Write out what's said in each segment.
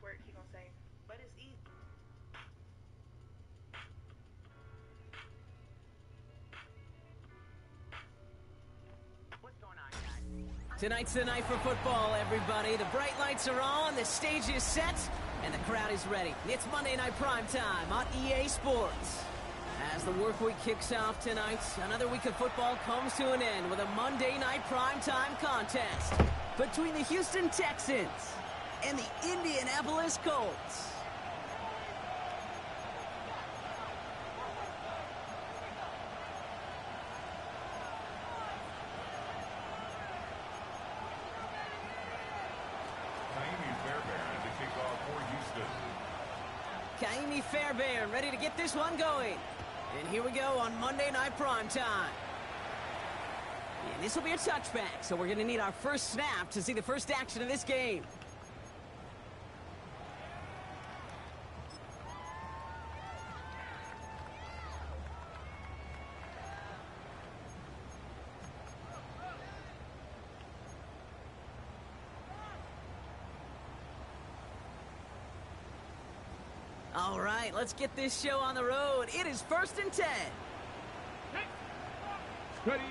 work, he gonna say, but it's easy. What's going on, guys? Tonight's the night for football, everybody. The bright lights are on, the stage is set, and the crowd is ready. It's Monday Night Primetime on EA Sports. As the work week kicks off tonight, another week of football comes to an end with a Monday Night Primetime contest between the Houston Texans and the Indianapolis Colts. Kaimi Fairbairn ready to get this one going. And here we go on Monday Night Primetime. And this will be a touchback, so we're going to need our first snap to see the first action of this game. All right, let's get this show on the road. It is 1st and 10. Ready.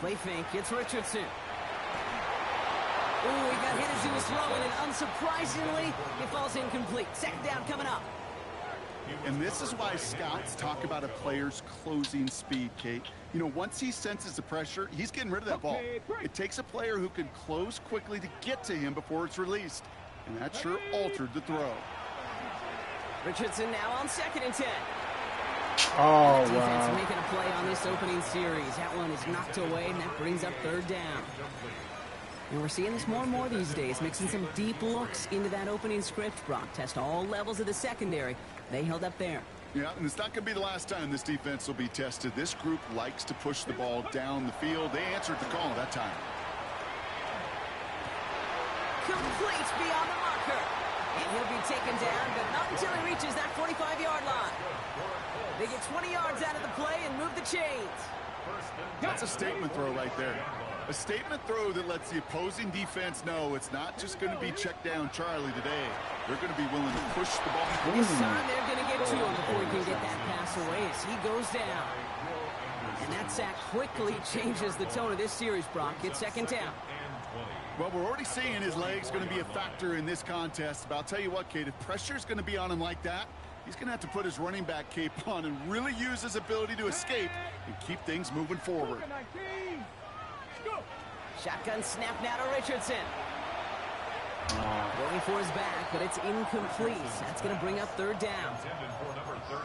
Play fake, it's Richardson. Ooh, he got hit as he was throwing, and unsurprisingly, it falls incomplete. Second down coming up. And this is why scouts talk about a player's closing speed, Kate. You know, once he senses the pressure, he's getting rid of that ball. It takes a player who can close quickly to get to him before it's released. And that sure altered the throw. Richardson now on 2nd and 10. Oh, Defense wow. making a play on this opening series. That one is knocked away, and that brings up 3rd down. And we're seeing this more and more these days, mixing some deep looks into that opening script. Brock test all levels of the secondary. They held up there. Yeah, and it's not going to be the last time this defense will be tested. This group likes to push the ball down the field. They answered the call that time. Complete beyond the marker. And he'll be taken down, but not until he reaches that 45-yard line. They get 20 yards out of the play and move the chains. That's a statement throw right there. A statement throw that lets the opposing defense know it's not just going to be check down Charlie today. They're going to be willing to push the ball. This time they're going to get to him before he can get that pass away as he goes down. And that sack quickly changes the tone of this series, Brock. It's 2nd down. Well, we're already seeing his legs going to be a factor in this contest. But I'll tell you what, Kate, if pressure's going to be on him like that, he's going to have to put his running back cape on and really use his ability to escape and keep things moving forward. Shotgun snap now to Richardson. Going for his back, but it's incomplete. That's going to bring up 3rd down.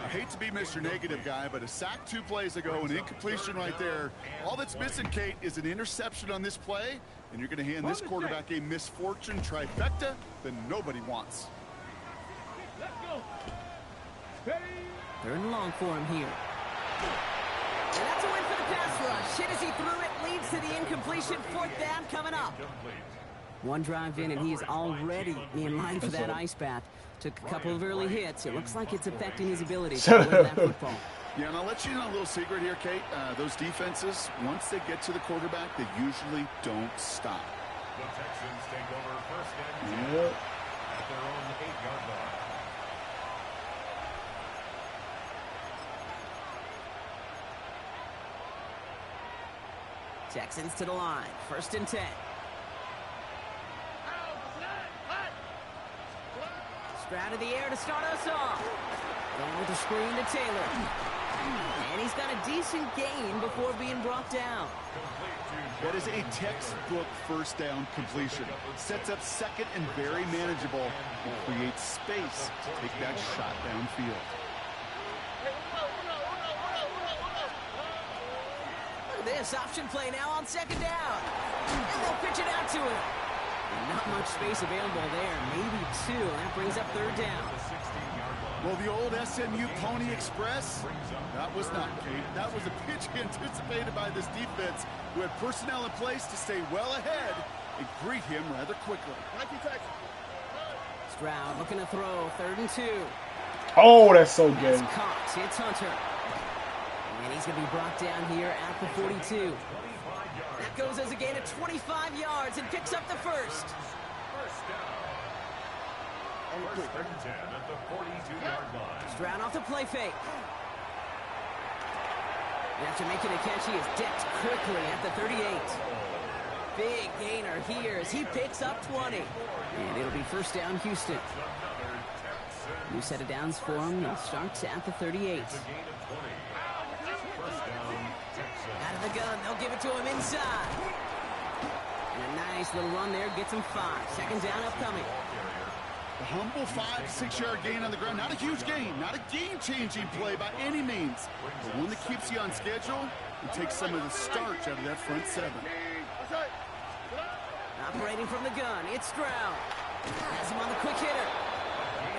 I hate to be Mr. Negative guy, but a sack 2 plays ago, an incompletion right there. All that's missing, Kate, is an interception on this play, and you're going to hand this quarterback a misfortune trifecta that nobody wants. 3rd and long for him here. And that's a win for the pass rush. Hit as he threw it, leads to the incompletion. 4th down coming up. One drive in, and he is already in line for that ice bath. Took a couple of early hits. It looks like it's affecting his ability to win that football. Yeah, and I'll let you know a little secret here, Kate. Those defenses, once they get to the quarterback, they usually don't stop. The Texans take over 1st and 10 at their own 8-yard line. Texans to the line. 1st and 10. Stroud of the air to start us off. Going with the screen to Taylor. And he's got a decent gain before being brought down. That is a textbook 1st down completion. Sets up 2nd and very manageable and creates space to take that shot downfield. Look at this option play now on 2nd down. And they'll pitch it out to him. And not much space available there. Maybe 2. That brings up 3rd down. Well, the old SMU Pony Express, that was not, Kate. That was a pitch anticipated by this defense who had personnel in place to stay well ahead and greet him rather quickly. Stroud looking to throw. 3rd and 2. Oh, that's so good. That's caught. Hits Hunter. And he's going to be brought down here at the 42. That goes as a gain of 25 yards and picks up the 1st. quickly. First and 10 at the 42-yard line. Stroud off the play fake. After making a catch, he is decked quickly at the 38. Big gainer here as he picks up 20. And it'll be first down, Houston. New set of downs for him. It starts at the 38. Out of the gun, they'll give it to him inside. And a nice little run there gets him 5. Second down upcoming. A humble 5-6-yard gain on the ground. Not a huge gain, not a game-changing play by any means, but one that keeps you on schedule and takes some of the starch out of that front seven. Operating from the gun, it's Stroud. Has him on the quick hitter.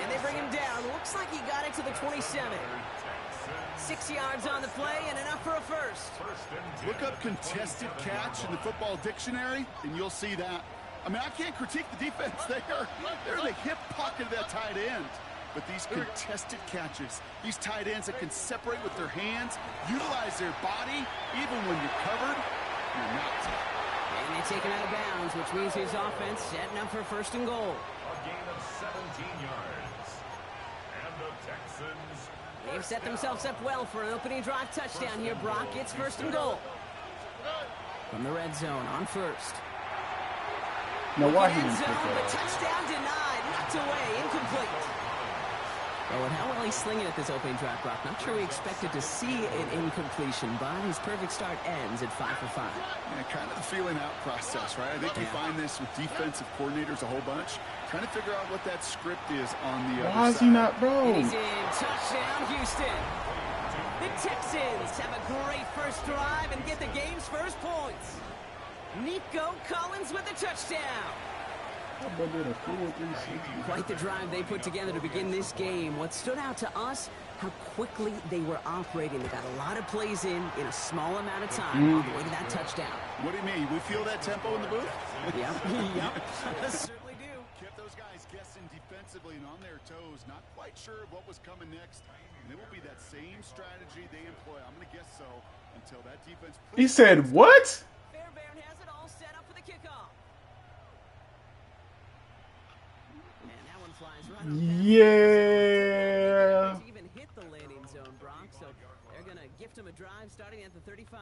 And they bring him down. Looks like he got it to the 27. 6 yards on the play and enough for a first. Look up contested catch in the football dictionary, and you'll see that. I mean, I can't critique the defense. They're in the hip pocket of that tight end. But these contested catches, these tight ends that can separate with their hands, utilize their body, even when you're covered, you're not. And they take him out of bounds, which means his offense setting up for first and goal. A gain of 17 yards. And the Texans. They've set themselves up well for an opening drive touchdown here, Brock. It's first and goal. From the red zone on first. Now why he End didn't zone, pick but that up? touchdown denied, knocked away, incomplete. Oh, and how well he's slinging at this opening drive, Brock. Not sure we expected to see an incompletion, but his perfect start ends at 5 for 5. Yeah, kind of the feeling out process, right? I think you find this with defensive coordinators a whole bunch, trying to figure out what that script is on the other Why is side. he not, bro? And he's in. Touchdown, Houston. The Texans have a great first drive and get the game's first points. Nico Collins with the touchdown. That boy did a full 360. Quite the drive they put together to begin this game. What stood out to us, how quickly they were operating. They got a lot of plays in a small amount of time on the way to that touchdown. What do you mean? We feel that tempo in the booth? Yep. Certainly do. Kept those guys guessing defensively and on their toes, not quite sure of what was coming next. And it will be that same strategy they employ. I'm going to guess so until that defense. He said what? Fairbairn has it all set up for the kickoff. And that one flies right on past. Yeah. Even hit the landing zone, Brock, so they're going to gift him a drive starting at the 35.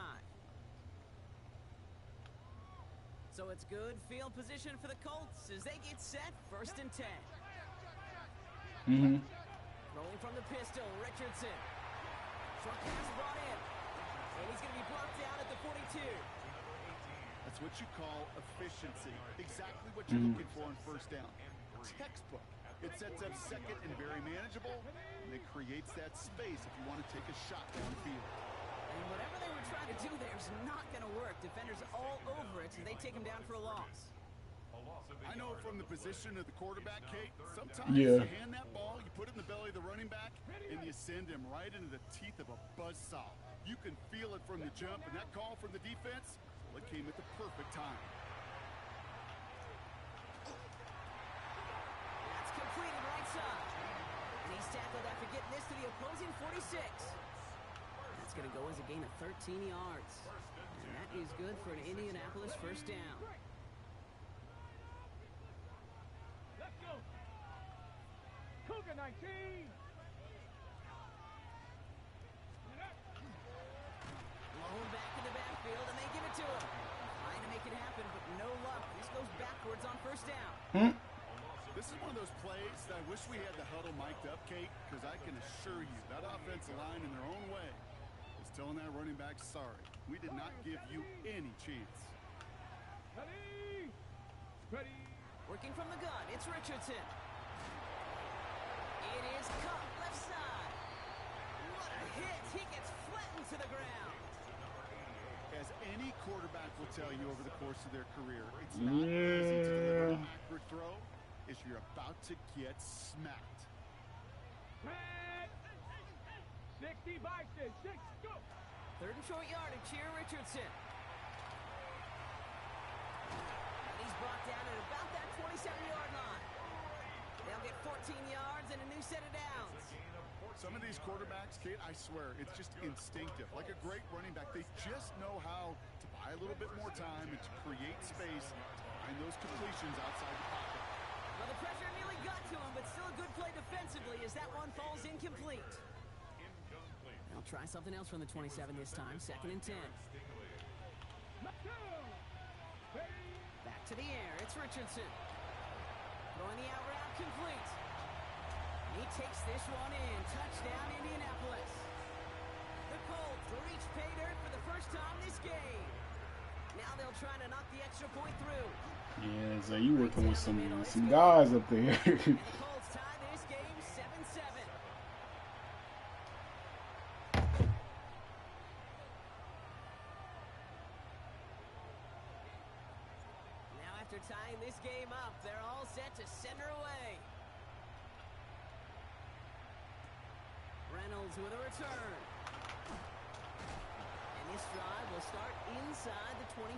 So it's good field position for the Colts as they get set, first and 10. Rolling from the pistol, Richardson. Short pass brought in. And he's going to be blocked down at the 42. That's what you call efficiency. Exactly what you're looking for on first down. Textbook. It sets up second and very manageable, and it creates that space if you want to take a shot downfield. And whatever they were trying to do there is not going to work. Defenders all over it, so they take him down for a loss. I know from the position of the quarterback, Kate, sometimes Yeah. you hand that ball, you put it in the belly of the running back, and you send him right into the teeth of a buzzsaw. You can feel it from the jump, and that call from the defense, well, it came at the perfect time. That's completed right side. And he's tackled after getting this to the opposing 46. That's going to go as a gain of 13 yards. And that is good for an Indianapolis first down. Let's go. Cougar 19. Blown back in the backfield, and they give it to him. Trying to make it happen, but no luck. This goes backwards on first down. This is one of those plays that I wish we had the huddle mic'd up, Kate, because I can assure you that offensive line in their own way is telling that running back, sorry, we did not give you any chance. Ready. Ready. Working from the gun, it's Richardson. It is cut left side. What a hit. He gets flattened to the ground. As any quarterback will tell you over the course of their career, it's not easy to deliver an accurate throw as you're about to get smacked. Red. 60 Bison. 6. Go. Third and short yardage here, Richardson. And he's brought down at about that 27-yard line. They'll get 14 yards and a new set of downs. Some of these quarterbacks, Kate, I swear, it's just instinctive. Like a great running back, they just know how to buy a little bit more time and to create space to find those completions outside the pocket. Well, the pressure nearly got to him, but still a good incomplete. They'll try something else from the 27 this time. 2nd and 10. Back to the air. It's Richardson. Throwing the out route complete. He takes this one in. Touchdown, Indianapolis. The Colts reach pay dirt for the first time this game. Now they'll try to knock the extra point through. Yeah, so you working with some guys up there. And the Colts tie this game 7-7. Now after tying this game up, they're all set to send her away. Reynolds with a return. And this drive will start inside the 25.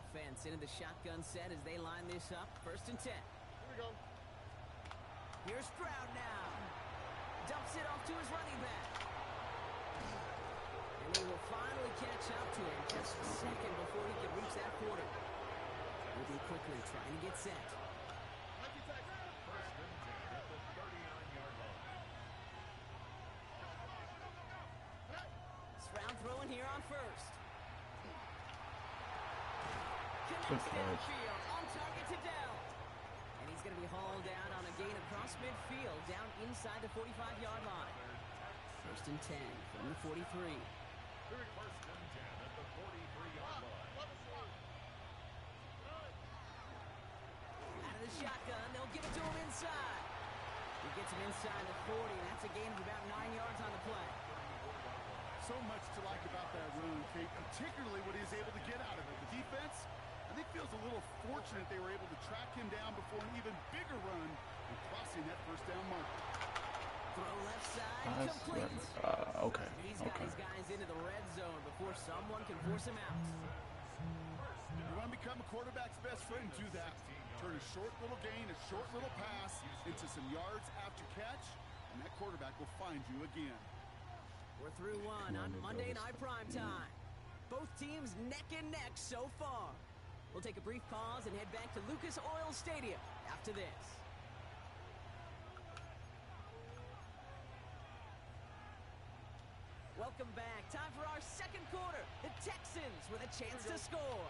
Offense into the shotgun set as they line this up. 1st and 10. Here we go. Here's Stroud now. Dumps it off to his running back. And he will finally catch up to him just a second before he can reach that quarter. Moving quickly, trying to get set. Stroud throwing here on 1st. Connects downfield, on target to Dell. And he's going to be hauled down on a gain across midfield, down inside the 45-yard line. 1st and 10 from the 43. First and 10 at the 43-yard line. Out of the shotgun, they'll give it to him inside. He gets him inside the 40, and that's a gain of about 9 yards on the play. So much to like about that run, Kate, particularly what he was able to get out of it. The defense, I think, feels a little fortunate they were able to track him down before an even bigger run and crossing that 1st down marker. Throw left side, complete. Okay. He's got his guys into the red zone before someone can force him out. You want to become a quarterback's best friend, do that. Turn a short little gain, a short little pass into some yards after catch, and that quarterback will find you again. We're through one on Monday Night Primetime. Both teams neck and neck so far. We'll take a brief pause and head back to Lucas Oil Stadium after this. Welcome back. Time for our 2nd quarter. The Texans with a chance to score.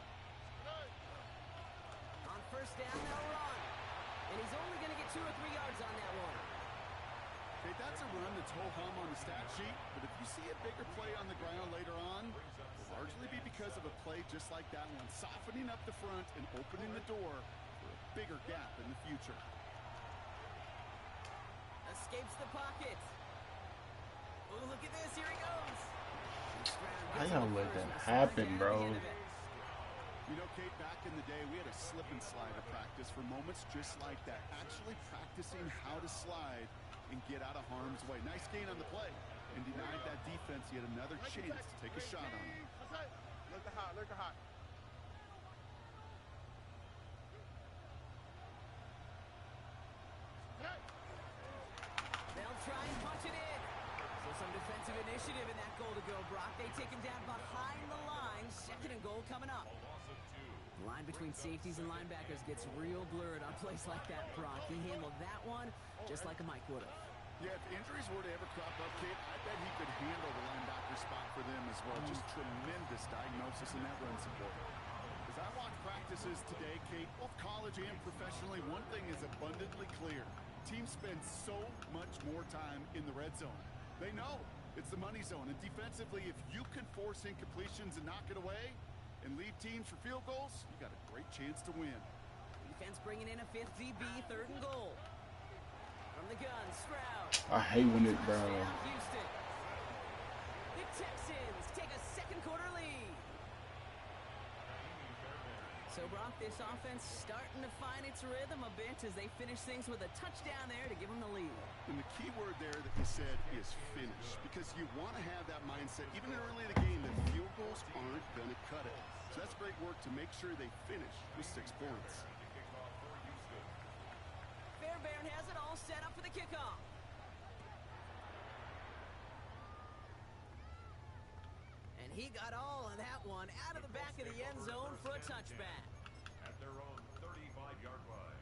On 1st down, they'll run. And he's only going to get 2 or 3 yards on that one. Okay, that's a run that's ho-hum on the stat sheet, but if you see a bigger play on the ground later on, it will largely be because of a play just like that one, softening up the front and opening the door for a bigger gap in the future. Escapes the pocket. Oh, look at this. Here he goes. How y'all let that happen, bro? You know, Kate, back in the day, we had a slip and slide of practice for moments just like that, actually practicing how to slide and get out of harm's way. Nice gain on the play, and denied that defense yet another chance to take a shot on him. Look hot, look hot. They'll try and punch it in. So some defensive initiative in that goal to go, Brock. They take him down behind the line. 2nd and goal coming up. The line between safeties and linebackers gets real blurred on plays like that, Brock. He handled that one just like a Mike would have. Yeah, if injuries were to ever crop up, Kate, I bet he could handle the linebacker spot for them as well. Just tremendous diagnosis in that run support. As I watch practices today, Kate, both college and professionally, one thing is abundantly clear. Teams spend so much more time in the red zone. They know it's the money zone. And defensively, if you can force incompletions and knock it away and leave teams for field goals, you got a great chance to win. Defense bringing in a 5th DB, 3rd and goal. From the gun, Stroud. I hate when it, bro. Houston. The Texans take a 2nd quarter lead. So, Brock, this offense starting to find its rhythm a bit as they finish things with a touchdown there to give them the lead. And the key word there that you said is finish, because you want to have that mindset, even early in the game, that field goals aren't going to cut it. So that's great work to make sure they finish with 6 points. Fairbairn has it all set up for the kickoff. And he got all of that one out of the back of the end zone for a touchback. At their own 35-yard line.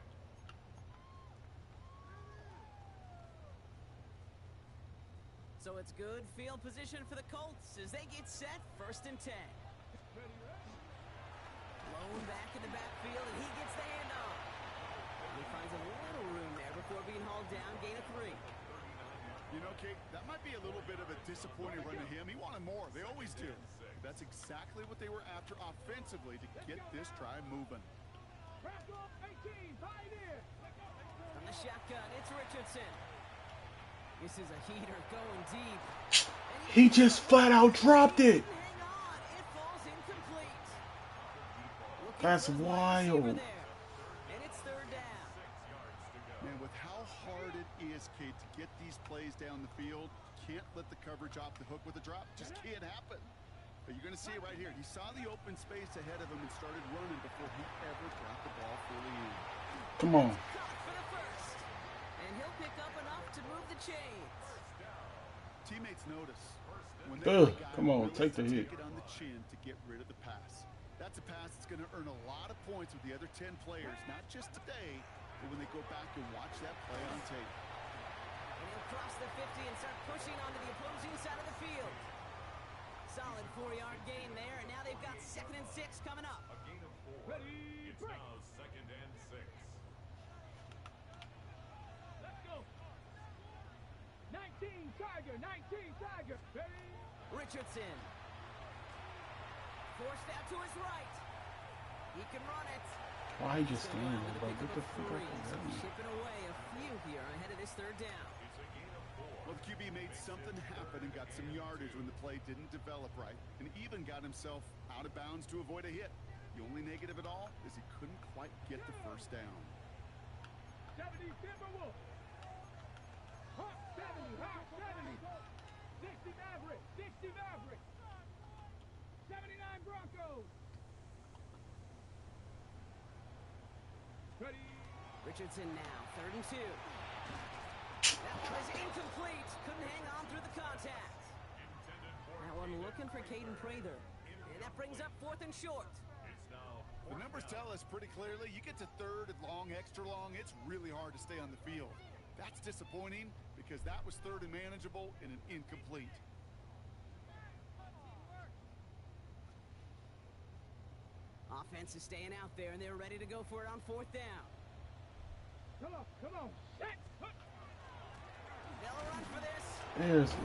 So it's good field position for the Colts as they get set, 1st and 10. Blown back in the backfield, and he gets the handoff. He finds a little room there before being hauled down, gain of 3. You know, Kate, that might be a little bit of a disappointing run to him. He wanted more. They always do. That's exactly what they were after offensively to get this drive moving. From the shotgun, it's Richardson. This is a heater going deep. He just flat out dropped it. Hang on, it falls incomplete. That's wild. And it's 3rd down. And with how hard it is, Kate, to get these plays down the field, can't let the coverage off the hook with a drop. Just can't happen. But you're going to see it right here. He saw the open space ahead of him and started running before he ever got the ball fully in. Come on. Caught for the first. And he'll pick up enough to move the chains. Teammates notice when Ugh, guy come on, willing take the to hit. Take it on the chin to get rid of the pass. That's a pass that's going to earn a lot of points with the other 10 players, not just today, but when they go back and watch that play on tape. And he'll cross the 50 and start pushing onto the opposing side of the field. Solid 4-yard gain there, and now they've got 2nd and 6 coming up. A gain of 4. It's now 2nd and 6. Let's go. 19 Tiger. Ready? Richardson. Forced out to his right. He can run it. Why you just standing there, bro? Get the fuck Three, out so of here. chipping away a few here ahead of this 3rd down. It's a gain of 4. Well, the QB made something happen and got some yardage when the play didn't develop right, and even got himself out of bounds to avoid a hit. The only negative at all is he couldn't quite get the 1st down. 70 Timberwolves. Hawk 70. 60 Mavericks. 79 Broncos. Ready? Richardson now, 3rd and 2. That was incomplete. Couldn't hang on through the contact. That one looking for Caden Prather. And that brings up 4th and short. It's now The numbers tell us pretty clearly, you get to 3rd and long, extra long, it's really hard to stay on the field. That's disappointing because that was 3rd and manageable and an incomplete. Offense is staying out there, and they're ready to go for it on 4th down. Come on. Set. They'll run for this.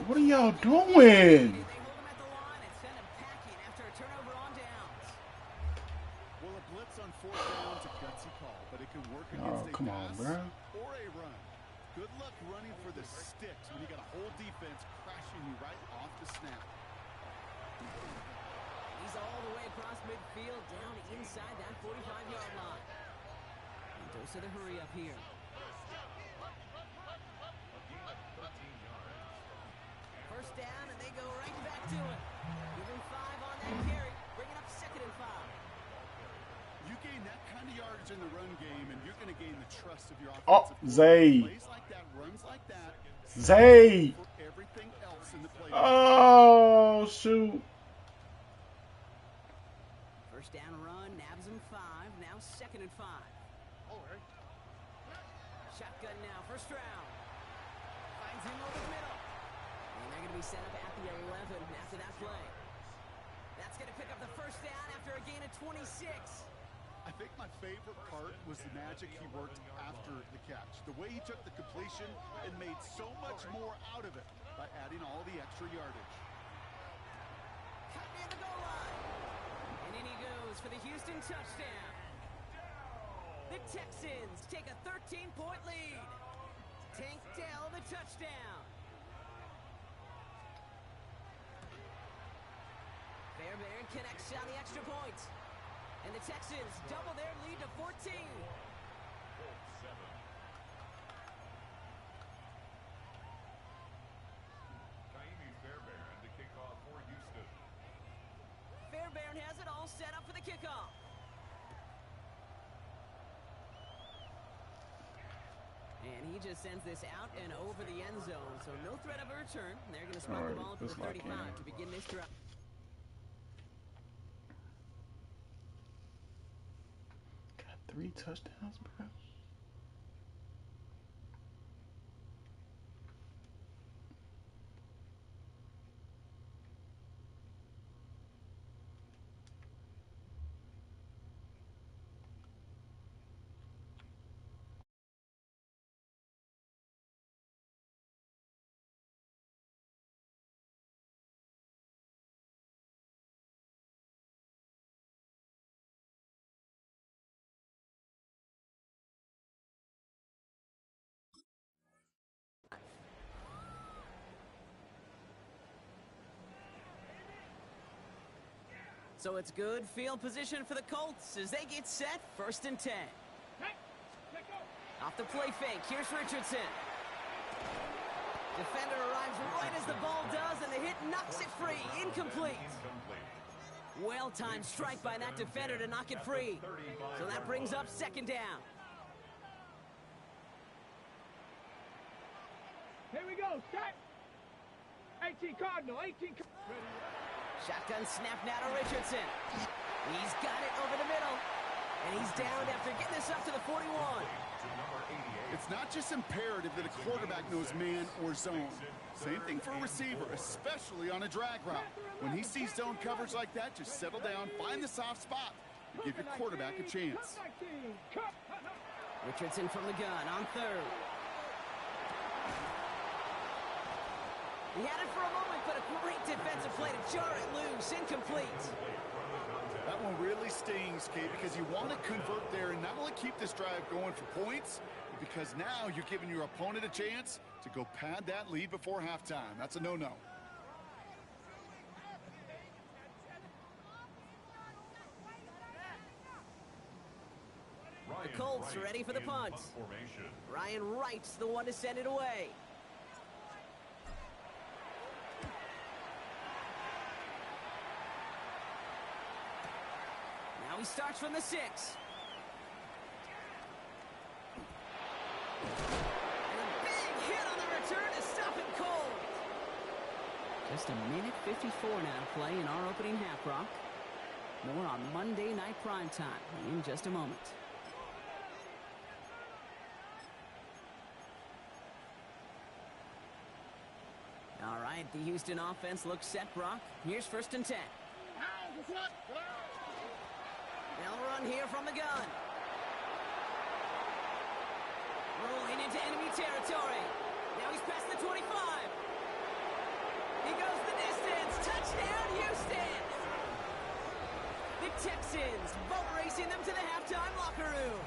What are y'all doing? They hold him at the line and send him packing after a turnover on downs. Well, a blitz on 4th down is a gutsy call, but it can work against a come on, pass bro. or a run. Good luck running for the sticks when you got a whole defense crashing you right off the snap. He's all the way across midfield, down inside that 45-yard line. And dose of the hurry up here. First down, and they go right back to it. Give him 5 on that carry, bringing up 2nd and 5. You gain that kind of yardage in the run game, and you're going to gain the trust of your Oh, offensive Zay. plays like that, runs like that. Zay. For everything else in the play. Oh, shoot. First down run, nabs him 5, now 2nd and 5. Shotgun now, first round. Finds him over the middle. And they're going to be set up at the 11 after that play. That's going to pick up the first down after a gain of 26. I think my favorite part was the magic he worked after the catch. The way he took the completion and made so much more out of it by adding all the extra yardage. Cut near the goal line. And in he goes for the Houston touchdown. The Texans take a 13-point lead. Tank Dell the touchdown. Fairbairn connects on the extra point. And the Texans double their lead to 14. Colts 7. Fairbairn, the kickoff for Houston. Fairbairn has it all set up for the kickoff. And he just sends this out and over the end zone, so no threat of a return. They're going to spot the ball to the 35 to begin this drive. Got 3 touchdowns, bro. So it's good field position for the Colts as they get set, 1st and 10. Off the play fake, here's Richardson. Defender arrives right as the ball does, and the hit knocks it free. Incomplete. Well-timed strike by that defender to knock it free. So that brings up 2nd down. Here we go, set. 18 Cardinal, 18 Shotgun snap now to Richardson. He's got it over the middle. And he's down after getting this up to the 41. It's not just imperative that a quarterback knows man or zone. Same thing for a receiver, especially on a drag route. When he sees zone coverage like that, just settle down, find the soft spot, and give your quarterback a chance. Richardson from the gun on 3rd. He had it for a moment, but a great defensive play to jar it loose. Incomplete. That one really stings, Kate, because you want to convert there and not only keep this drive going for points, but because now you're giving your opponent a chance to go pad that lead before halftime. That's a no-no. The Colts ready for the punt. Ryan Wright's the one to send it away. Now he starts from the 6. And a big hit on the return to stop it cold. Just a minute 54 now to play in our opening half, Brock. More on Monday Night Primetime in just a moment. All right, the Houston offense looks set, Brock. Here's 1st and 10. They'll run here from the gun. Rolling into enemy territory. Now he's past the 25. He goes the distance. Touchdown, Houston! The Texans boat racing them to the halftime locker room.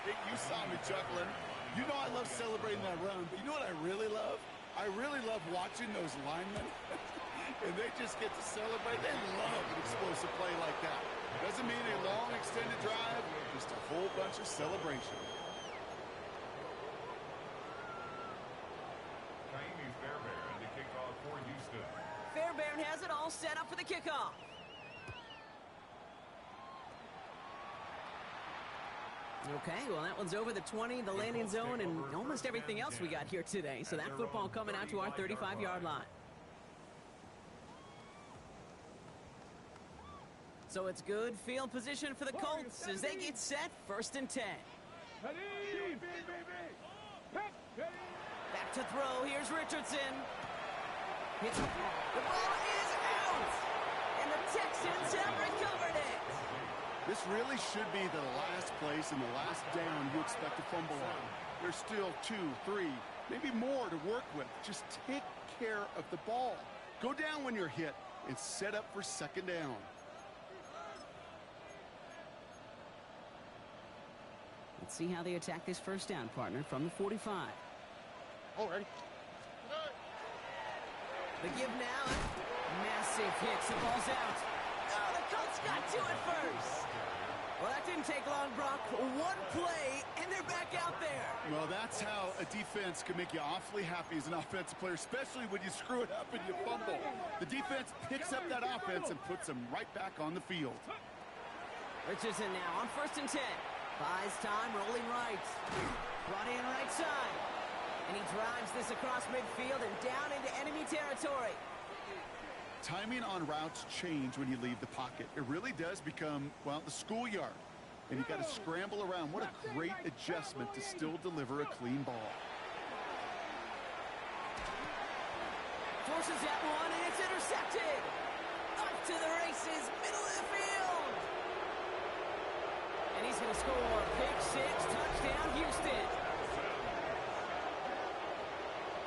You saw me chuckling. You know I love celebrating that run, but you know what I really love? I really love watching those linemen. And they just get to celebrate. They love an explosive play like that. Doesn't mean a long extended drive, just a whole bunch of celebration. Fairbairn, the kickoff for Houston. Fairbairn has it all set up for the kickoff. Okay, well, that one's over the 20, the landing zone, and almost everything else we got here today. So that football coming out to our 35-yard line. So it's good field position for the Colts as they get set, 1st and 10. Back to throw, here's Richardson. The ball is out, and the Texans have recovered it. This really should be the last place and the last down you expect to fumble on. There's still 2, 3, maybe more to work with. Just take care of the ball. Go down when you're hit and set up for 2nd down. Let's see how they attack this 1st down, partner, from the 45. Already. The give now. Massive hits. The ball's out. Colts got to it first. Well, that didn't take long, Brock. One play, and they're back out there. Well, that's how a defense can make you awfully happy as an offensive player, especially when you screw it up and you fumble. The defense picks up that offense and puts them right back on the field. Richardson now on 1st and 10. Buys time, rolling right. Brought in right side. And he drives this across midfield and down into enemy territory. Timing on routes change when you leave the pocket. It really does become, well, the schoolyard. And you got to scramble around. What a great adjustment to still deliver a clean ball. Forces that one, and it's intercepted. Up to the races, middle of the field. And he's going to score. Pick 6, touchdown, Houston.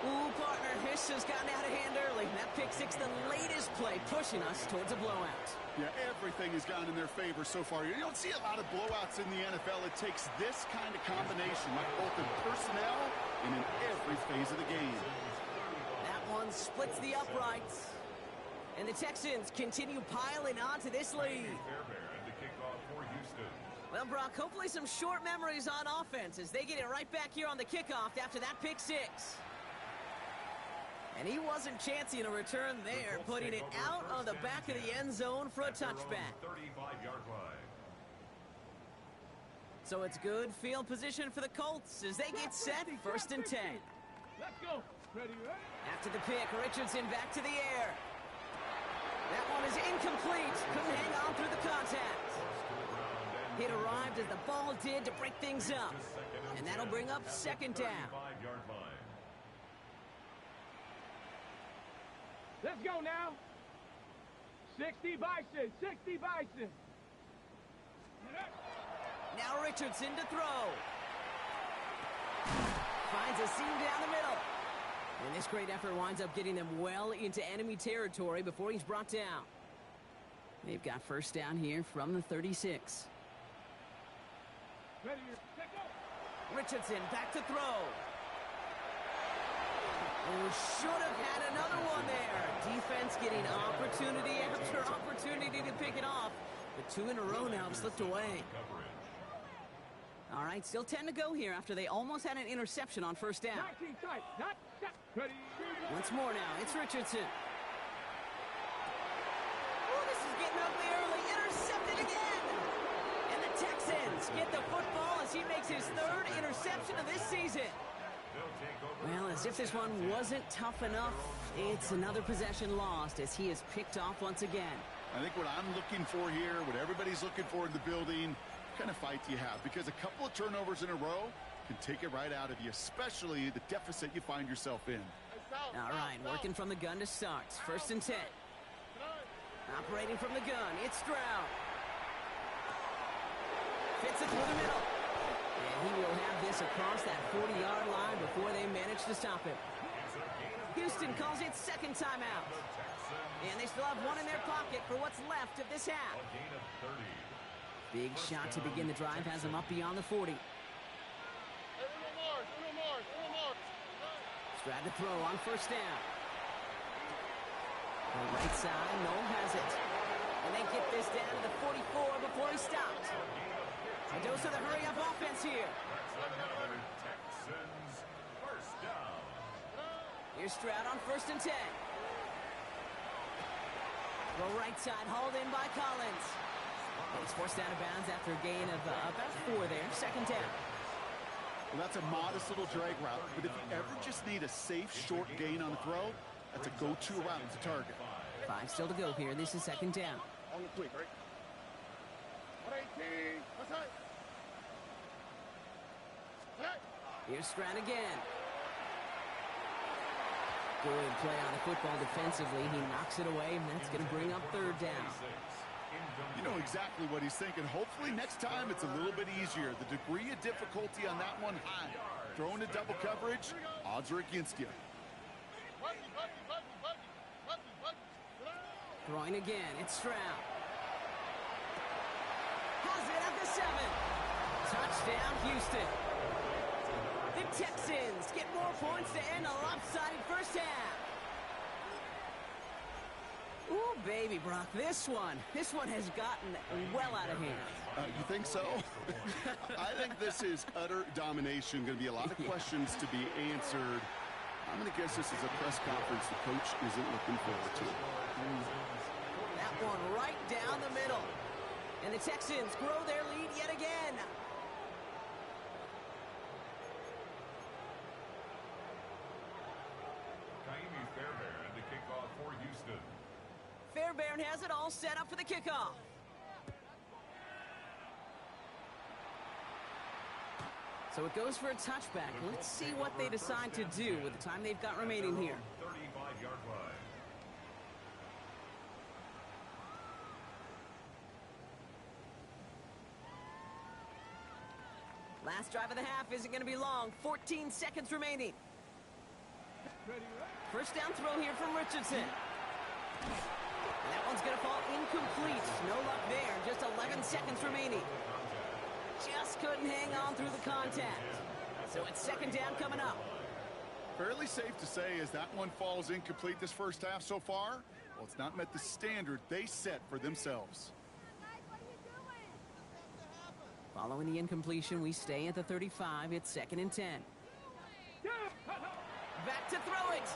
Ooh, partner, this has gotten out of hand early. That pick 6, the latest play, pushing us towards a blowout. Yeah, everything has gone in their favor so far. You don't see a lot of blowouts in the NFL. It takes this kind of combination, like both in personnel and in every phase of the game. That one splits the uprights. And the Texans continue piling on to this lead. Well, Brock, hopefully some short memories on offense as they get it right back here on the kickoff after that pick 6. And he wasn't chancing a return there, putting it out on the back of the end zone for a touchback. So it's good field position for the Colts as they get set, 1st and 10. Let's go. Ready, right? After the pick, Richardson back to the air. That one is incomplete. Couldn't hang on through the contact. It arrived as the ball did to break things up. And that'll bring up 2nd down. Let's go now. 60 Bison. 60 Bison. Now Richardson to throw. Finds a seam down the middle. And this great effort winds up getting them well into enemy territory before he's brought down. They've got 1st down here from the 36. Ready, take go. Richardson back to throw. Oh, should have had another one there. Defense getting opportunity after opportunity to pick it off. But 2 in a row now have slipped away. All right, still 10 to go here after they almost had an interception on 1st down. 19 tight. Not ready. Once more now, it's Richardson. Oh, this is getting ugly early. Intercepted again. And the Texans get the football as he makes his 3rd interception of this season. Well, as if this one wasn't tough enough, it's another possession lost as he is picked off once again. I think what I'm looking for here, what everybody's looking for in the building, what kind of fight do you have? Because a couple of turnovers in a row can take it right out of you, especially the deficit you find yourself in. All right, working from the gun to start. 1st and 10. Operating from the gun, it's Stroud. Fits it through the middle. And he will have this across that 40-yard line before they manage to stop him. Houston calls it 2nd timeout. And they still have one in their pocket for what's left of this half. Big shot to begin the drive has them up beyond the 40. Stroud to throw on 1st down. The right side, Noel has it. And they get this down to the 44 before he stopped. A dose of the hurry-up offense here. Here's Stroud on 1st and 10. Throw right side, hauled in by Collins. He's forced out of bounds after a gain of about 4 there. 2nd down. Well, that's a modest little drag route, but if you ever just need a safe, short gain on the throw, that's a go-to route to target. 5 still to go here. This is 2nd down. On the quick, right? 118. What's that? Here's Stroud again. Good play on the football defensively. He knocks it away, and that's going to bring up 3rd down. You know exactly what he's thinking. Hopefully next time it's a little bit easier. The degree of difficulty on that one high. Throwing to double coverage, odds are against you. Throwing again, it's Stroud. Has it at the 7. Touchdown, Houston. The Texans get more points to end a lopsided 1st half. Ooh, baby, Brock. This one has gotten well out of hand. You think so? I think this is utter domination. Going to be a lot of questions to be answered. I'm going to guess this is a press conference the coach isn't looking forward to. That one right down the middle. And the Texans grow their lead yet again. Fairbairn, the kickoff for Houston. Fairbairn has it all set up for the kickoff. So it goes for a touchback. Let's see what they decide to do with the time they've got remaining here. 35-yard line. Last drive of the half isn't going to be long. 14 seconds remaining. First down throw here from Richardson. And that one's going to fall incomplete. No luck there. Just 11 seconds remaining. Just couldn't hang on through the contact. So it's second down coming up. Fairly safe to say as that one falls incomplete this first half so far, well, it's not met the standard they set for themselves. Following the incompletion, we stay at the 35. It's 2nd and 10. Back to throw it.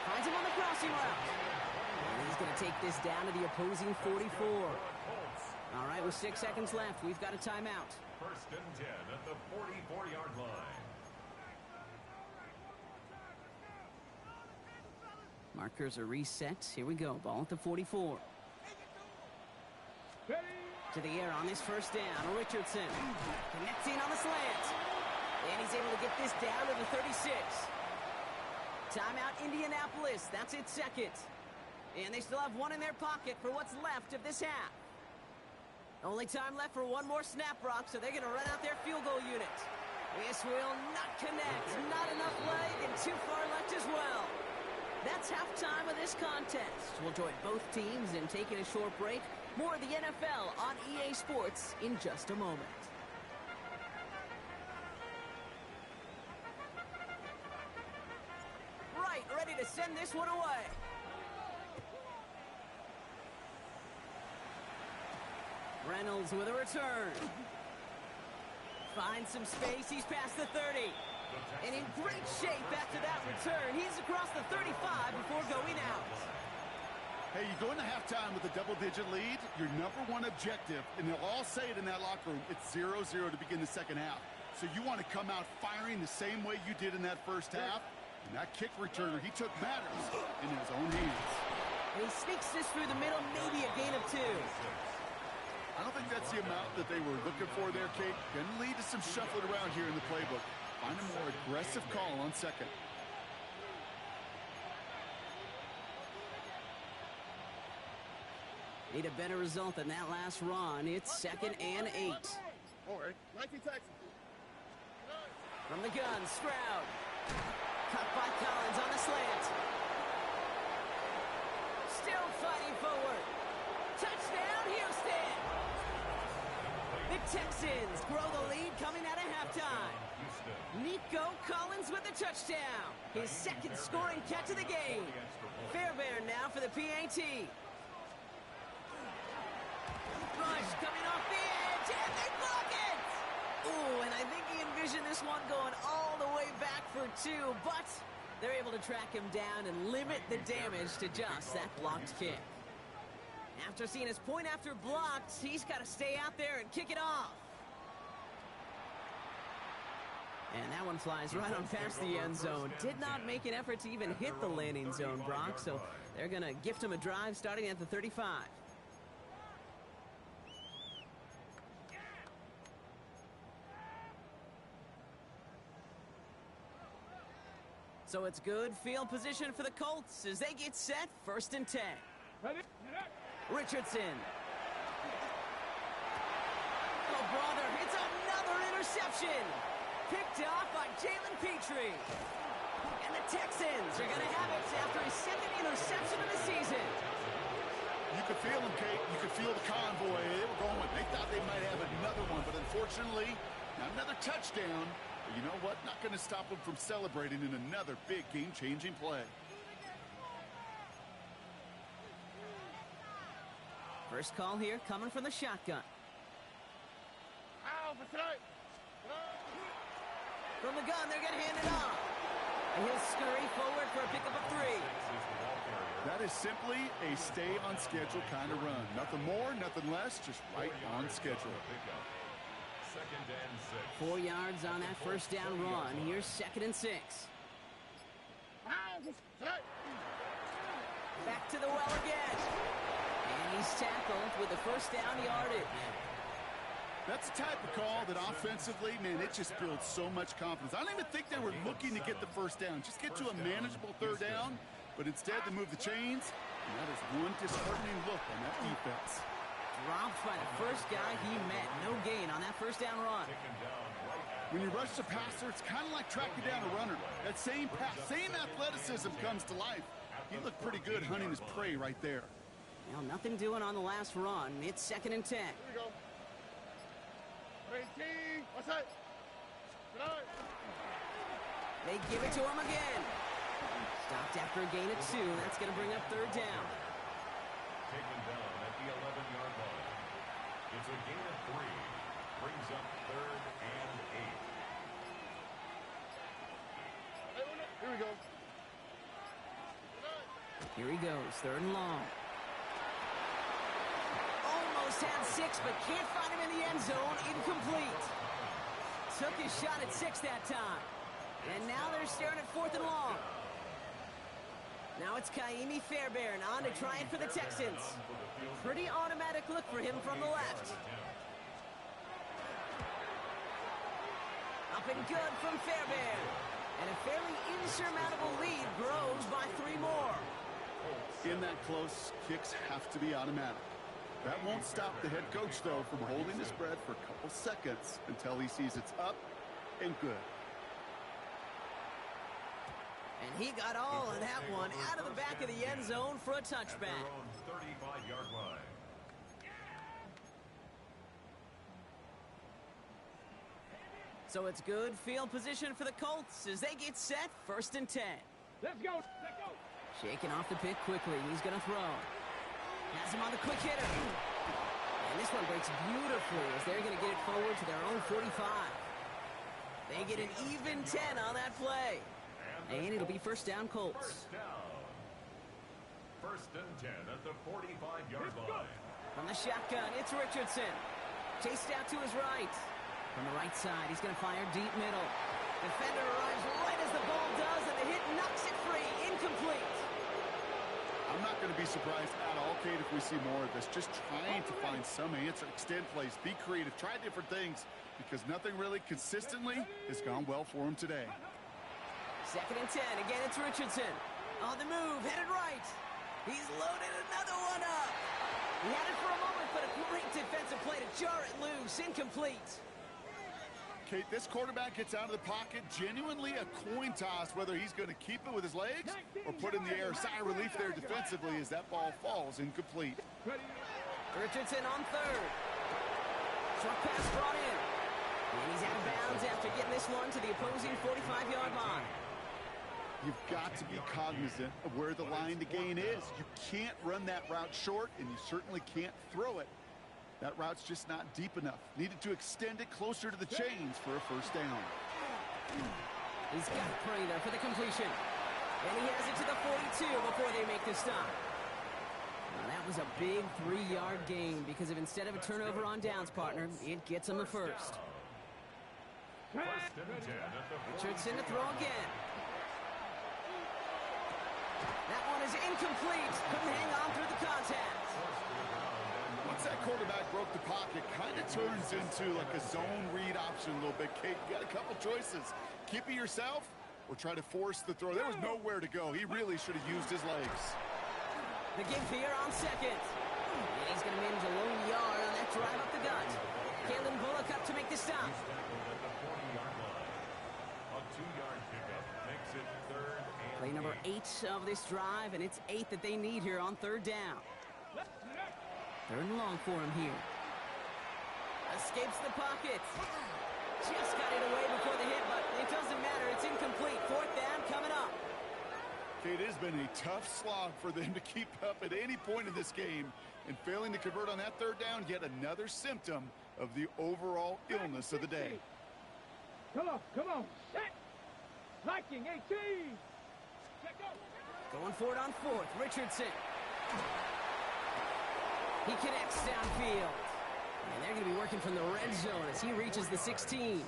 Finds him on the crossing route. And he's going to take this down to the opposing 44. All right, with 6 seconds left, we've got a timeout. 1st and 10 at the 44-yard line. Markers are reset. Here we go. Ball at the 44. To the air on this first down. Richardson connecting on the slant. And he's able to get this down to the 36. Timeout Indianapolis. That's its second. And they still have one in their pocket for what's left of this half. Only time left for one more snap, Brock, so they're going to run out their field goal unit. This will not connect. Not enough leg and too far left as well. That's halftime of this contest. We'll join both teams in taking a short break. More of the NFL on EA Sports in just a moment. Right, ready to send this one away. Reynolds with a return. Finds some space. He's past the 30. And in great shape after that return. He's across the 35 before going out. Hey, you go into halftime with a double-digit lead, your number one objective, and they'll all say it in that locker room, it's 0-0 to begin the second half. So you want to come out firing the same way you did in that first half. And that kick returner, he took matters in his own hands. And he sneaks this through the middle, maybe a gain of 2. I don't think that's the amount that they were looking for there, Kate. Going to lead to some shuffling around here in the playbook. Find a more aggressive call on second. Need a better result than that last run. It's 2nd and 8. All right. 19 Texans. From the gun, Stroud. Cut by Collins on the slant. Still fighting forward. Touchdown, Houston! The Texans grow the lead coming out of halftime. Nico Collins with the touchdown. His second scoring catch of the game. Fairbairn now for the PAT. Rush coming off the edge, and they block it! Ooh, and I think he envisioned this one going all the way back for 2, but they're able to track him down and limit the damage to just that blocked kick. After seeing his point after blocked, he's got to stay out there and kick it off. And that one flies right on past the end zone. Did not make an effort to even hit the landing zone, Brock, so they're going to gift him a drive starting at the 35. So it's good field position for the Colts as they get set. 1st and 10. Richardson. Oh, brother, it's another interception. Picked off by Jalen Petrie. And the Texans are going to have it after his 2nd interception of the season. You could feel them, Kate. You could feel the convoy. They were going. They thought they might have another one, but unfortunately, not another touchdown. But you know what? Not going to stop them from celebrating in another big game-changing play. First call here coming from the shotgun. From the gun, they're going to hand it off. And he'll scurry forward for a pickup of 3. That is simply a stay-on-schedule kind of run. Nothing more, nothing less, just right on schedule. 4 yards on that first down run. Here's 2nd and 6. Back to the well again. And he's tackled with the first down yardage. That's the type of call that offensively, man, it just builds so much confidence. I don't even think they were looking to get the first down. Just get to a manageable 3rd down, but instead they move the chains, and that is one disheartening look on that defense. Dropped by the first guy he met. No gain on that first down run. When you rush the passer, it's kind of like tracking down a runner. That same pass, same athleticism comes to life. He looked pretty good hunting his prey right there. Well, nothing doing on the last run. It's 2nd and 10. Here we go. 18. What's that? They give it to him again. Stopped after a gain of 2. That's going to bring up 3rd down. Taken down at the 11-yard line. It's a gain of 3. Brings up 3rd and 8. Here we go. Here he goes, 3rd and long. Almost had 6, but can't find him in the end zone. Incomplete. Took his shot at 6 that time. And now they're staring at 4th and long. Now it's Kaimi Fairbairn on to try it for the Texans. Pretty automatic look for him from the left. Up and good from Fairbairn. And a fairly insurmountable lead grows by 3 more. In that close, kicks have to be automatic. That won't stop the head coach, though, from holding his breath for a couple seconds until he sees it's up and good. And he got all of that one out of the back of the end zone for a touchback. 35-yard line. So it's good field position for the Colts as they get set, 1st and 10. Let's go. Let's go. Shaking off the pick quickly. He's going to throw. Has him on the quick hitter. And this one breaks beautifully as they're going to get it forward to their own 45. They get an even 10 on that play. And it'll be 1st down Colts. First down. 1st and 10 at the 45-yard line. From the shotgun, it's Richardson. Chased out to his right. From the right side, he's going to fire deep middle. Defender arrives right as the ball does, and the hit knocks it free. Incomplete. I'm not going to be surprised at all, Kate, if we see more of this. Just trying to find some answer, extend plays, be creative, try different things, because nothing really consistently has gone well for him today. 2nd and 10. Again, it's Richardson. On the move, headed right. He's loaded another one up. He had it for a moment, but a great defensive play to jar it loose. Incomplete. Kate, this quarterback gets out of the pocket, genuinely a coin toss, whether he's going to keep it with his legs or put in the air. Sigh of relief there defensively as that ball falls incomplete. Richardson on 3rd. Short pass brought in. And he's out of bounds after getting this one to the opposing 45-yard line. You've got to be cognizant of where the line to gain is. You can't run that route short, and you certainly can't throw it. That route's just not deep enough. Needed to extend it closer to the chains for a 1st down. He's got Purdy there for the completion. And he has it to the 42 before they make the stop. Now that was a big 3-yard gain because if instead of a turnover on downs, partner, it gets him the 1st. 1st and 10 at the Richardson to throw again. That one is incomplete. Couldn't hang on through the contact. Once that quarterback broke the pocket, kind of turns into like a zone read option a little bit. Kate, you got a couple choices. Keep it yourself or try to force the throw. There was nowhere to go. He really should have used his legs. The give here on 2nd. And he's going to manage a lone yard on that drive up the gut. Kalen Bullock up to make the stop. at the 40-yard line. A 2-yard pickup makes it 3rd and Play number 8 of this drive, and it's 8 that they need here on 3rd down. 3rd and long for him here. Escapes the pocket. Just got it away before the hit, but it doesn't matter. It's incomplete. 4th down coming up. Okay, it has been a tough slog for them to keep up at any point in this game. And failing to convert on that third down, yet another symptom of the overall illness of the day. Come on, set. Liking 18. Check out. Going for it on fourth. Richardson. He connects downfield. And they're going to be working from the red zone as he reaches the 16.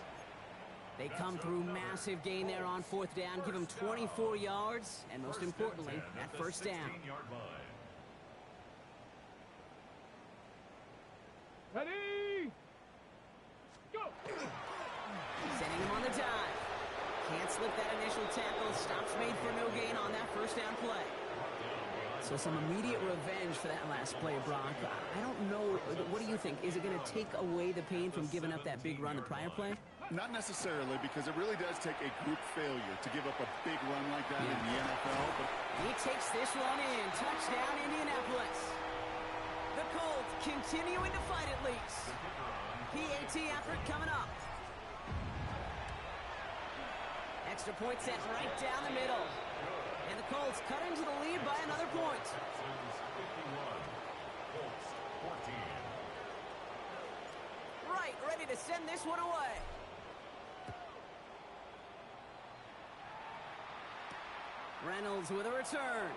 They come through massive gain there on fourth down, give him 24 yards, and most importantly, that first down. Ready? Go! Sending him on the dive. Can't slip that initial tackle. Stops made for no gain on that first down play. So some immediate revenge for that last play, Brock. I don't know. What do you think? Is it going to take away the pain from giving up that big run the prior play? Not necessarily, because it really does take a group failure to give up a big run like that in the NFL. But he takes this one in. Touchdown, Indianapolis. The Colts continuing to fight at least. PAT effort coming up. Extra point set right down the middle. And the Colts cut into the lead by another point. Texans 51, Colts 14. Right, ready to send this one away. Reynolds with a return.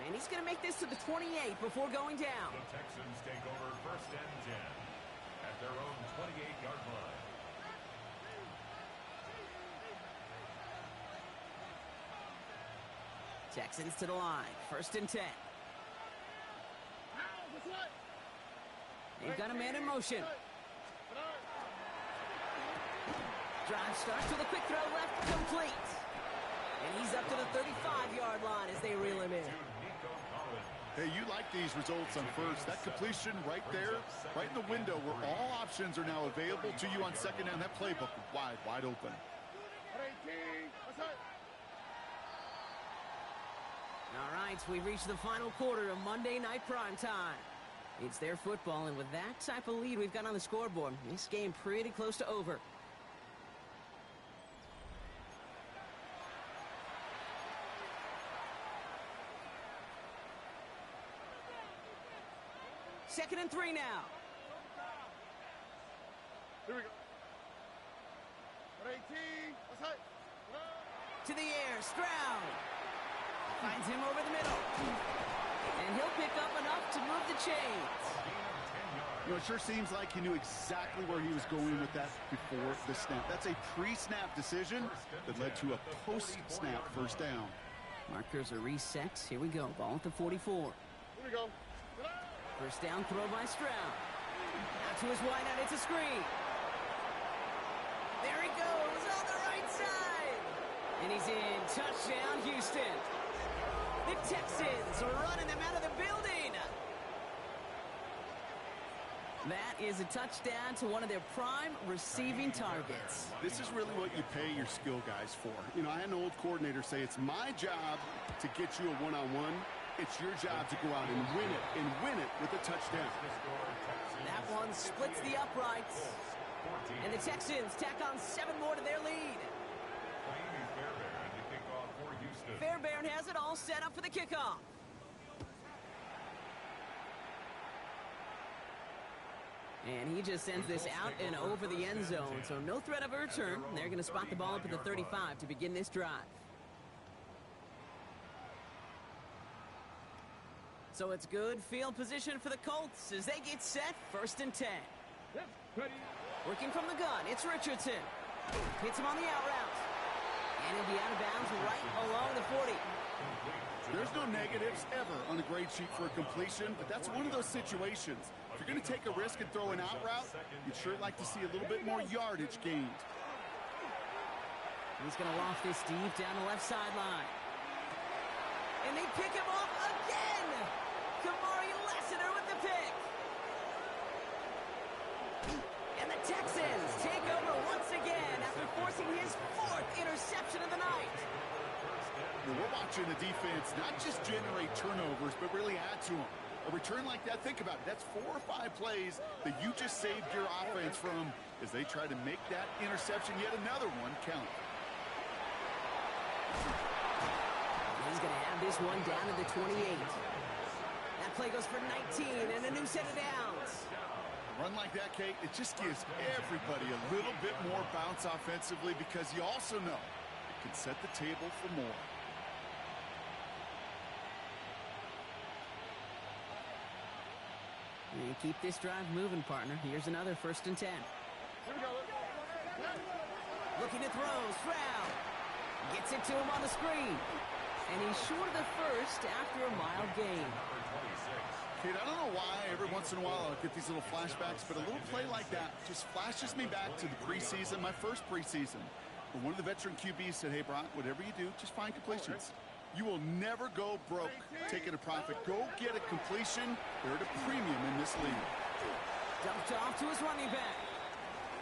And he's going to make this to the 28 before going down. The Texans take over first and 10 at their own 28-yard line. Texans to the line. First and 10. They've got a man in motion. Drive starts with a quick throw left, complete. And he's up to the 35-yard line as they reel him in. hey, you like these results on first. That completion right there, right in the window where all options are now available to you on second down. That playbook wide open. All right, we've reached the final quarter of Monday Night Primetime. It's their football, and with that type of lead we've got on the scoreboard, this game pretty close to over. Second and 3 now. Here we go. 18. To the air, Stroud. Finds him over the middle. And he'll pick up enough to move the chains. You know, it sure seems like he knew exactly where he was going with that before the snap. That's a pre-snap decision that led to a post-snap first down. Markers are reset. Here we go. Ball at the 44. Here we go. First down throw by Stroud. Out to his wideout. It's a screen. There he goes on the right side. And he's in. Touchdown, Houston. The Texans are running them out of the building. That is a touchdown to one of their prime receiving targets. This is really what you pay your skill guys for. You know, I had an old coordinator say it's my job to get you a one-on-one. It's your job to go out and win it with a touchdown. That one splits the uprights. And the Texans tack on 7 more to their lead. Fairbairn has it all set up for the kickoff. And he just sends this out and over the end zone, so no threat of a return. They're going to spot the ball up at the 35 to begin this drive. So it's good field position for the Colts as they get set, first and 10. Working from the gun, it's Richardson. Hits him on the out route. And he'll be out of bounds right along the 40. There's no negatives ever on the grade sheet for a completion, but that's one of those situations. If you're going to take a risk and throw an out route, you'd sure like to see a little bit more yardage gained. He's going to loft this deep down the left sideline. And they pick him off again! Kamari Lassiter with the pick. And the Texans take over once again after forcing his 4th interception of the night. Well, we're watching the defense not just generate turnovers, but really add to them. A return like that, think about it. That's 4 or 5 plays that you just saved your offense from as they try to make that interception, yet another one, count. He's going to have this one down to the 28. That play goes for 19 and a new set of downs. A run like that, Kate, it just gives everybody a little bit more bounce offensively because you also know it can set the table for more. You keep this drive moving, partner. Here's another 1st and 10. Here we go. Looking to throw. Stroud gets it to him on the screen. And he's short of the first after a mild gain. Kate, I don't know why every once in a while I'll get these little flashbacks, but a little play like that just flashes me back to the preseason, my first preseason. When one of the veteran QBs said, hey, Brock, whatever you do, just find completions. You will never go broke taking a profit. Go get a completion. They're at a premium in this league. Dumped off to his running back.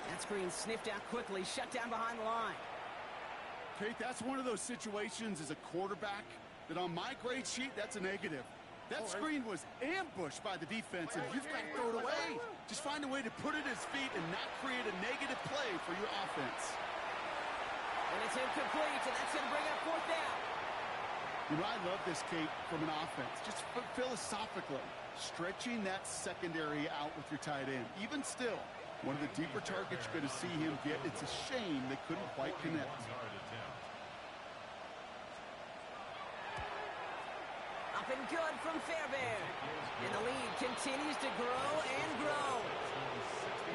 That screen sniffed out quickly, shut down behind the line. Kate, that's one of those situations as a quarterback that on my grade sheet, that's a negative. That screen was ambushed by the defense, and you've got to throw it away. Just find a way to put it at his feet and not create a negative play for your offense. And it's incomplete, and that's going to bring up 4th down. You know, I love this, Kate, from an offense. Just philosophically, stretching that secondary out with your tight end. Even still, one of the deeper targets you're going to see him get. It's a shame they couldn't quite connect. Up and good from Fairbairn. And the lead continues to grow and grow.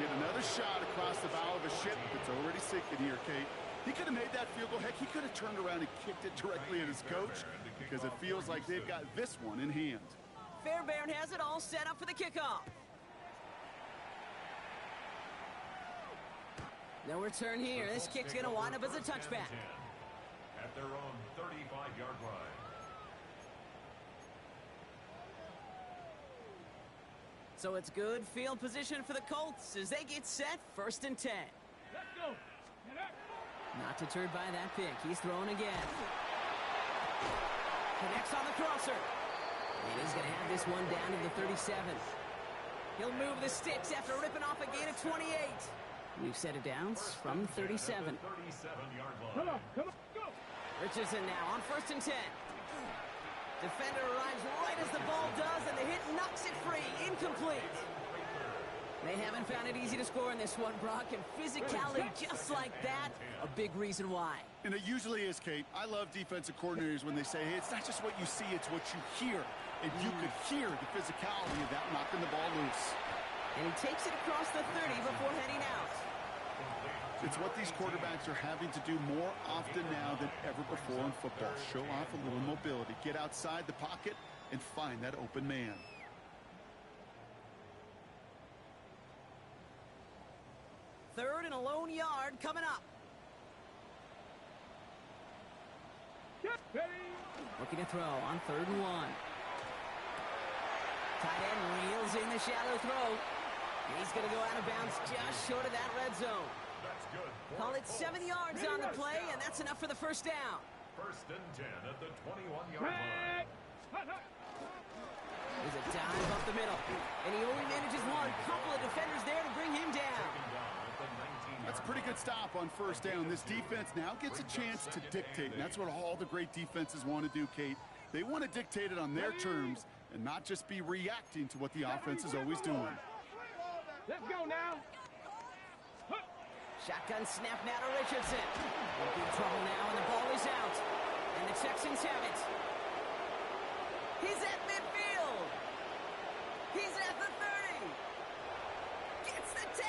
Get another shot across the bow of a ship that's already sinking here, Kate. He could have made that field goal. Heck, he could have turned around and kicked it directly at his coach because it feels like they've got this one in hand. Fairbairn has it all set up for the kickoff. No return here. This kick's going to wind up as a touchback. At their own 35-yard line. So it's good field position for the Colts as they get set 1st and 10. Let's go. Not deterred by that pick. He's throwing again. Connects on the crosser. And he's going to have this one down to the 37. He'll move the sticks after ripping off a gain of 28. We've set it downs from 37. 37-yard line. Come on, go. Richardson now on 1st and 10. Defender arrives right as the ball does, and the hit knocks it free. Incomplete. They haven't found it easy to score in this one, Brock, and physicality just like that, a big reason why. And it usually is, Kate. I love defensive coordinators when they say, hey, it's not just what you see, it's what you hear. And you could hear the physicality of that knocking the ball loose. And he takes it across the 30 before heading out. It's what these quarterbacks are having to do more often now than ever before in football. Show off a little mobility. Get outside the pocket and find that open man. Third and a lone yard coming up. Looking to throw on 3rd and 1. Tight end reels in the shallow throw. He's going to go out of bounds just short of that red zone. That's good. Call it 7 yards on the play, and that's enough for the 1st down. 1st and 10 at the 21-yard line. There's a dive up the middle, and he only manages one. Couple of defenders there to bring him down. That's a pretty good stop on 1st down. This defense now gets a chance to dictate, and that's what all the great defenses want to do, Kate. They want to dictate it on their terms and not just be reacting to what the offense is always doing. Let's go now. Shotgun snap now to Richardson. In big trouble now, and the ball is out. And the Texans have it. He's at midfield. He's at the 30. Gets the 10.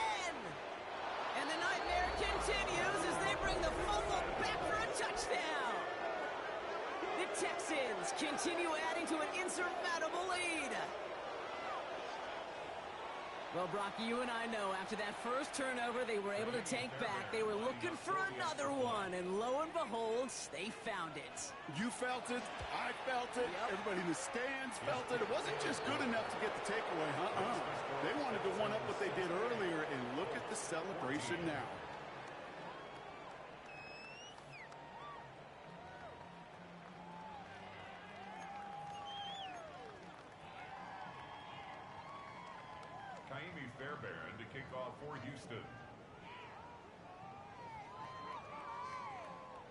And the nightmare continues as they bring the fumble back for a touchdown. The Texans continue adding to an insurmountable lead. Well, Brock, you and I know after that first turnover, they were able to take back. They were looking for another one, and lo and behold, they found it. You felt it. I felt it. Yep. Everybody in the stands felt it. It wasn't just good enough to get the takeaway. They wanted to one-up what they did earlier, and look at the celebration now. Fairbairn to kick off for Houston.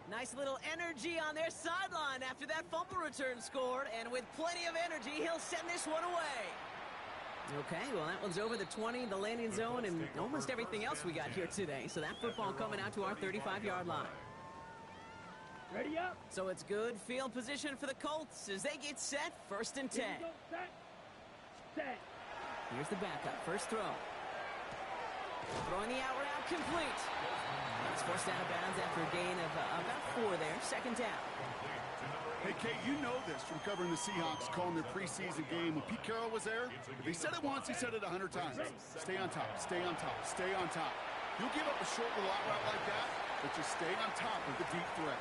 Nice little energy on their sideline after that fumble return scored, and with plenty of energy, he'll send this one away. Okay, well, that one's over the 20, the landing zone, and almost everything else we got here today. So that football coming out to our 35-yard line. Ready up. So it's good field position for the Colts as they get set, 1st and 10. Here we go. Set. Set. Here's the backup, first throw. Throwing the out route complete. It's forced out of bounds after a gain of about 4 there, 2nd down. Hey, Kate, you know this from covering the Seahawks, calling their preseason game. When Pete Carroll was there, if he said it once, he said it 100 times. Stay on top, stay on top, stay on top. You'll give up a short little out route like that, but just stay on top of the deep threat.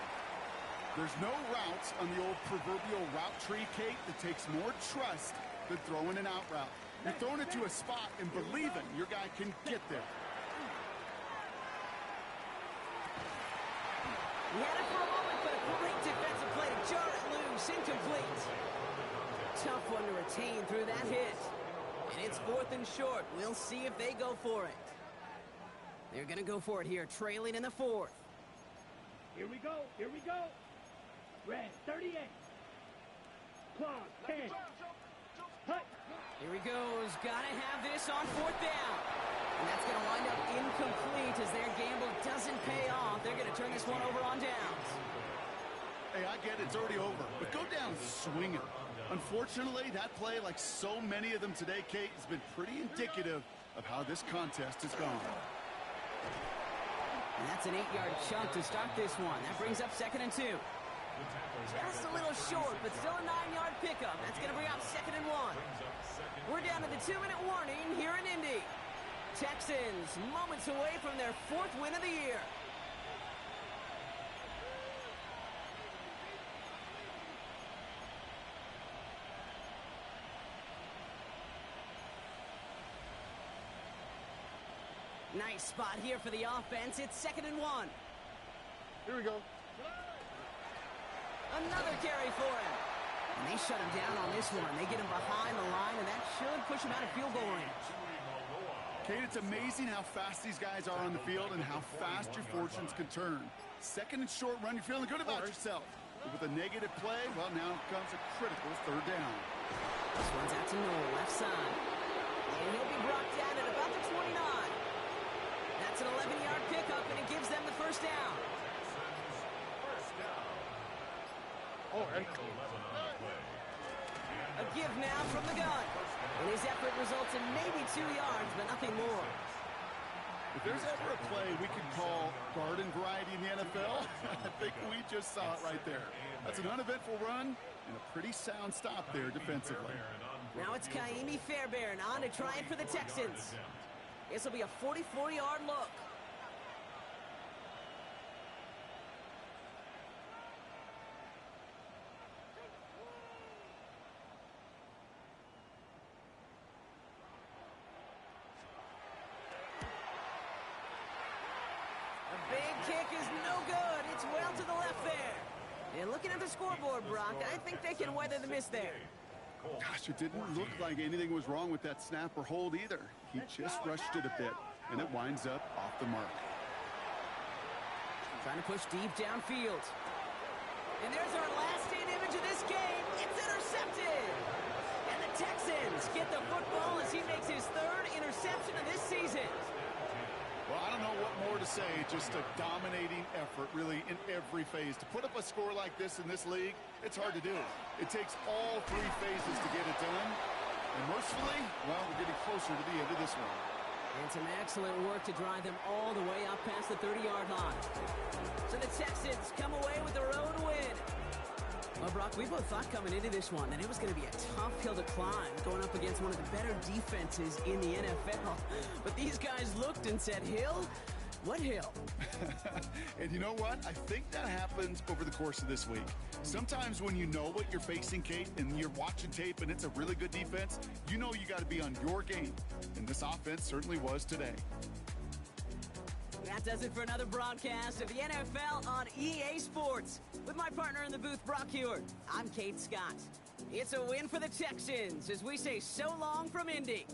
There's no routes on the old proverbial route tree, Kate, that takes more trust than throwing an out route. You're throwing it to a spot and believing your guy can get there. He had it for a moment, but a great defensive play to jar it loose, incomplete. Tough one to retain through that hit. And it's 4th and short. We'll see if they go for it. They're going to go for it here, trailing in the 4th. Here we go. Here we go. Red 38. Claw 10. Hut. Here he goes. Got to have this on 4th down. And that's going to wind up incomplete as their gamble doesn't pay off. They're going to turn this one over on downs. Hey, I get it. It's already over. But go down swinging. Unfortunately, that play, like so many of them today, Kate, has been pretty indicative of how this contest has gone. And that's an 8-yard chunk to start this one. That brings up 2nd and 2. Just a little short, but still a 9-yard pickup. That's going to bring up 2nd and 1. We're down to the 2-minute warning here in Indy. Texans moments away from their 4th win of the year. Nice spot here for the offense. It's 2nd and 1. Here we go. Another carry for him. And they shut him down on this one. They get him behind the line, and that should push him out of field goal range. Kate, it's amazing how fast these guys are on the field and how fast your fortunes can turn. 2nd and short run, you're feeling good about yourself. But with a negative play, well, now comes a critical 3rd down. This one's out to Noel, left side. And he'll be brought down at about the 29. That's an 11-yard pickup, and it gives them the 1st down. Oh, and A give now from the gun. And his effort results in maybe 2 yards, but nothing more. If there's ever a play we could call garden variety in the NFL, I think we just saw it right there. That's an uneventful run and a pretty sound stop there defensively. Now it's Kaimi Fairbairn on to try it for the Texans. This will be a 44-yard look. The big kick is no good. It's well to the left there. And looking at the scoreboard, Brock, I think they can weather the miss there. Gosh, it didn't look like anything was wrong with that snap or hold either. He just rushed it a bit, and it winds up off the mark. Trying to push deep downfield. And there's our last-stand image of this game. It's intercepted. And the Texans get the football as he makes his 3rd interception of this season. Well, I don't know what more to say. Just a dominating effort, really, in every phase. To put up a score like this in this league, it's hard to do. It takes all 3 phases to get it done. And mercifully, well, we're getting closer to the end of this one. And some excellent work to drive them all the way up past the 30-yard line. So the Texans come away with their own win. Well, Brock, we both thought coming into this one that it was going to be a tough hill to climb going up against one of the better defenses in the NFL. But these guys looked and said, Hill? What hill? And you know what? I think that happens over the course of this week. Sometimes when you know what you're facing, Kate, and you're watching tape and it's a really good defense, you know you got to be on your game. And this offense certainly was today. That does it for another broadcast of the NFL on EA Sports. With my partner in the booth, Brock Hewitt, I'm Kate Scott. It's a win for the Texans as we say so long from Indy.